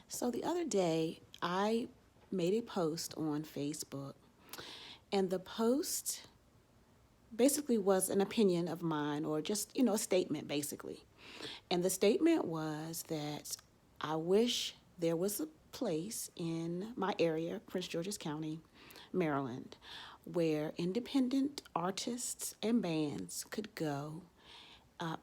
So the other day, I made a post on Facebook, and the post basically was an opinion of mine, or just, a statement basically. And the statement was that I wish there was a place in my area, Prince George's County, Maryland, where independent artists and bands could go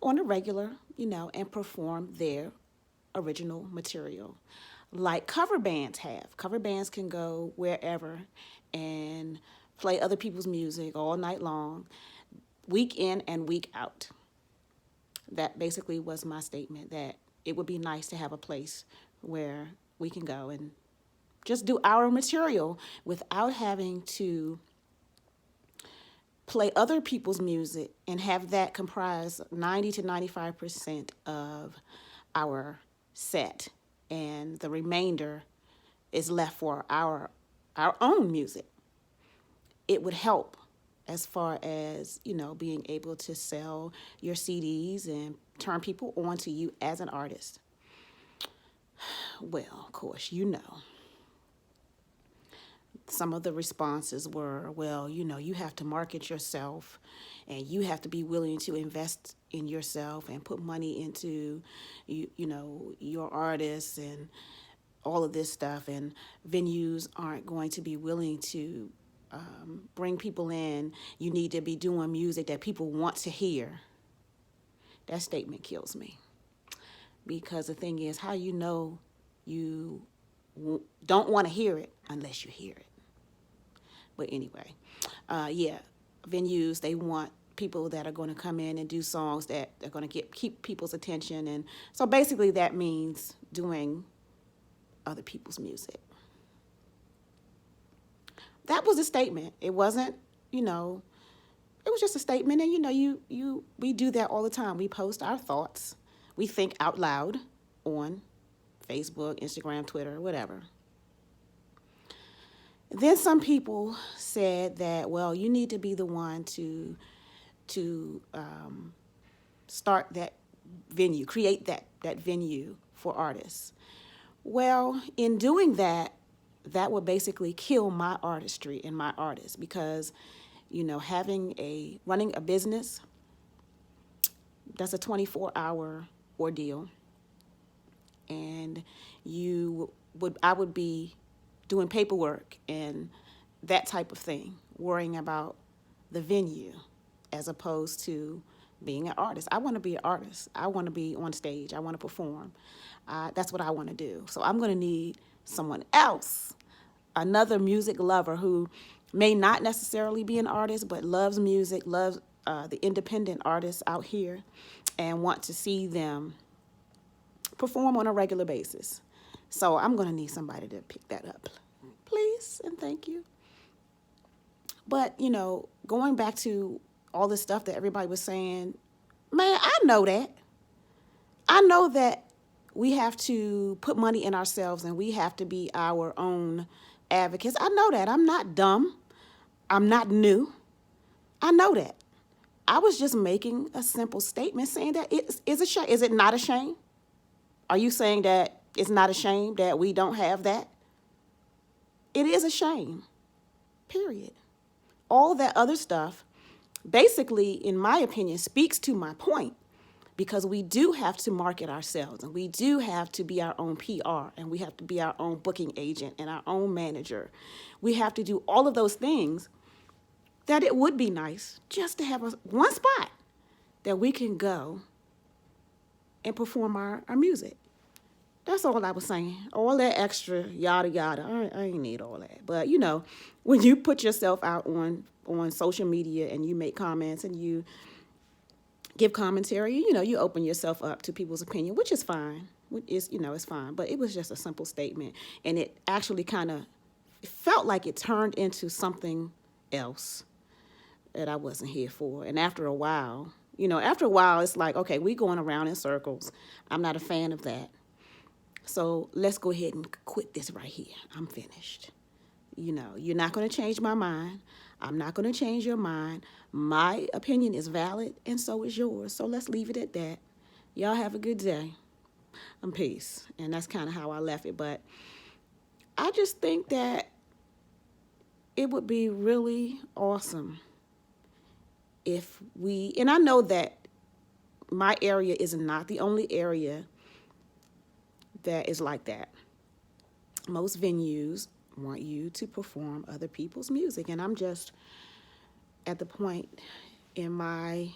on a regular, and perform their original material. Like cover bands have. Cover bands can go wherever and play other people's music all night long, week in and week out. That basically was my statement, that it would be nice to have a place where we can go and just do our material without having to play other people's music and have that comprise 90 to 95% of our set, and the remainder is left for our own music. It would help as far as, being able to sell your CDs and turn people on to you as an artist. Well, of course, some of the responses were, well, you have to market yourself, and you have to be willing to invest in yourself and put money into your artists and all of this stuff, and venues aren't going to be willing to bring people in. You need to be doing music that people want to hear. That statement kills me, because the thing is, how you don't want to hear it unless you hear it. But anyway, yeah, venues, they want people that are going to come in and do songs that are going to keep people's attention. And so basically that means doing other people's music. That was a statement. It wasn't, it was just a statement. And we do that all the time. We post our thoughts. We think out loud on Facebook, Instagram, Twitter, whatever. Then some people said that, well, you need to be the one to start that venue, create that venue for artists. Well, in doing that, that would basically kill my artistry and my artists, because, running a business, that's a 24-hour ordeal, and I would be doing paperwork and that type of thing, worrying about the venue, as opposed to being an artist. I want to be an artist. I want to be on stage. I want to perform. That's what I want to do. So I'm going to need someone else, another music lover who may not necessarily be an artist, but loves music, loves the independent artists out here, and want to see them perform on a regular basis. So I'm going to need somebody to pick that up. Please and thank you. But, going back to all this stuff that everybody was saying, man, I know that. I know that we have to put money in ourselves, and we have to be our own advocates. I know that. I'm not dumb. I'm not new. I know that. I was just making a simple statement saying that it is a shame. Is it not a shame? Are you saying that it's not a shame that we don't have that? It is a shame, period. All that other stuff basically, in my opinion, speaks to my point, because we do have to market ourselves, and we do have to be our own PR, and we have to be our own booking agent and our own manager. We have to do all of those things, that it would be nice just to have one spot that we can go and perform our music. That's all I was saying. All that extra yada yada, I ain't need all that. But when you put yourself out on social media and you make comments and you give commentary, you open yourself up to people's opinion, which is fine. It's fine. But it was just a simple statement, and it actually kind of felt like it turned into something else that I wasn't here for. And after a while, it's like, okay, we going around in circles. I'm not a fan of that. So let's go ahead and quit this right here. I'm finished. You're not going to change my mind. I'm not going to change your mind. My opinion is valid, and so is yours. So let's leave it at that. Y'all have a good day. Peace. And that's kind of how I left it. But I just think that it would be really awesome if we, and I know that my area is not the only area that is like that. Most venues want you to perform other people's music. And I'm just at the point in my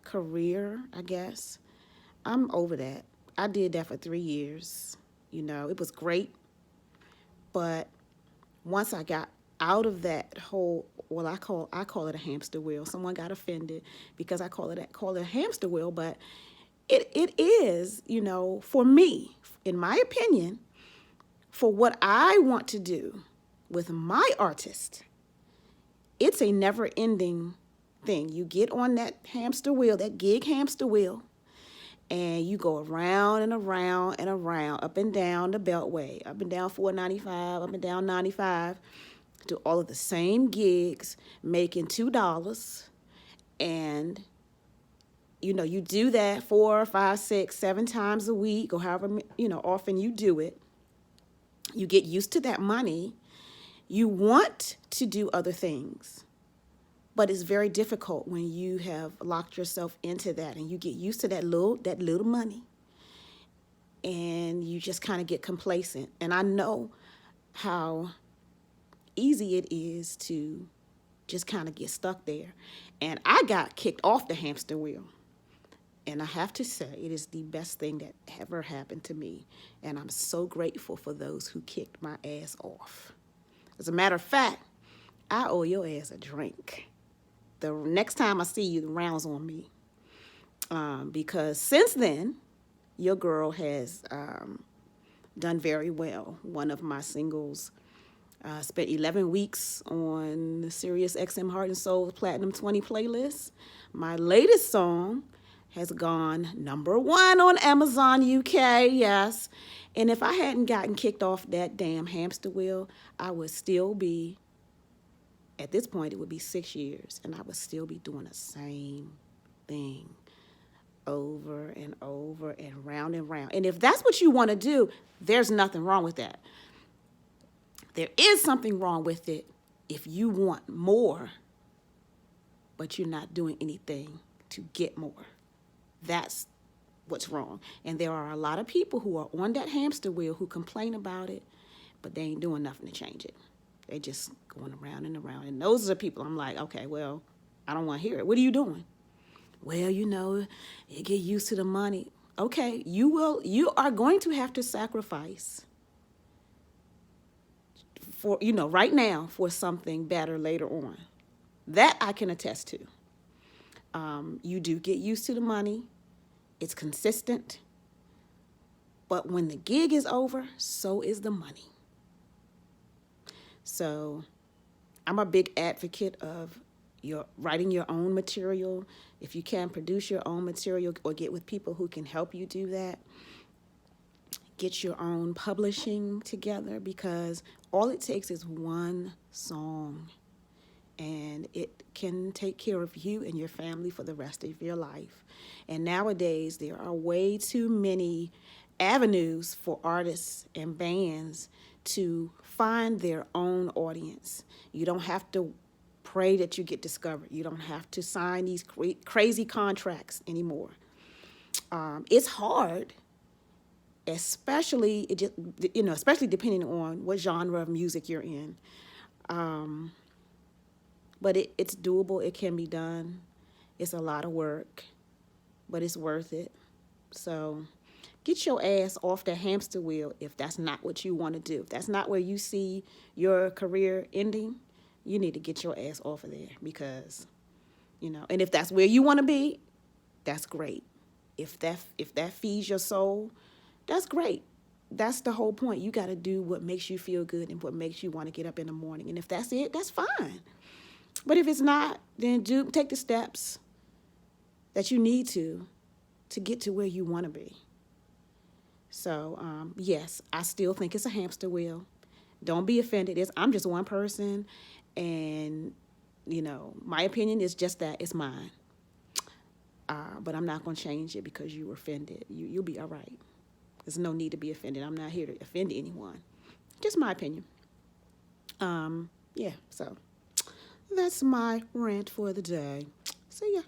career, I guess, I'm over that. I did that for 3 years. It was great. But once I got out of that whole, well, I call it a hamster wheel. Someone got offended because I call it a hamster wheel, but it is, for me, in my opinion, for what I want to do with my artist, it's a never ending thing. You get on that hamster wheel, that gig hamster wheel, and you go around and around and around, up and down the Beltway, up and down 495, up and down 95, do all of the same gigs, making $2. And, you do that 4, 5, 6, 7 times a week, or however, often you do it. You get used to that money. You want to do other things, but it's very difficult when you have locked yourself into that and you get used to that little money, and you just kind of get complacent. And I know how easy it is to just kind of get stuck there. And I got kicked off the hamster wheel. And I have to say, it is the best thing that ever happened to me. And I'm so grateful for those who kicked my ass off. As a matter of fact, I owe your ass a drink. The next time I see you, the round's on me. Because since then, your girl has done very well. One of my singles spent 11 weeks on the Sirius XM Heart and Soul Platinum 20 playlist. My latest song has gone #1 on Amazon UK, yes. And if I hadn't gotten kicked off that damn hamster wheel, I would still be, at this point, it would be 6 years, and I would still be doing the same thing over and over and round and round. And if that's what you want to do, there's nothing wrong with that. There is something wrong with it if you want more, but you're not doing anything to get more. That's what's wrong. And there are a lot of people who are on that hamster wheel who complain about it, but they ain't doing nothing to change it. They just going around and around. And those are the people I'm like, okay, well, I don't want to hear it. What are you doing? Well, you get used to the money. Okay, you are going to have to sacrifice for, right now for something better later on. That I can attest to. You do get used to the money. It's consistent. But when the gig is over, so is the money. So I'm a big advocate of writing your own material. If you can, produce your own material or get with people who can help you do that. Get your own publishing together, because all it takes is one song, and it can take care of you and your family for the rest of your life. And nowadays, there are way too many avenues for artists and bands to find their own audience. You don't have to pray that you get discovered. You don't have to sign these crazy contracts anymore. It's hard, especially depending on what genre of music you're in. But it's doable. It can be done. It's a lot of work, but it's worth it. So get your ass off the hamster wheel if that's not what you want to do. If that's not where you see your career ending, you need to get your ass off of there, because, and if that's where you want to be, that's great. If that feeds your soul, that's great. That's the whole point. You got to do what makes you feel good and what makes you want to get up in the morning. And if that's it, that's fine. But if it's not, then take the steps that you need to get to where you want to be. So, yes, I still think it's a hamster wheel. Don't be offended. I'm just one person, and, my opinion is just that. It's mine. But I'm not going to change it because you were offended. You'll be all right. There's no need to be offended. I'm not here to offend anyone. Just my opinion. Yeah, so that's my rant for the day. See ya.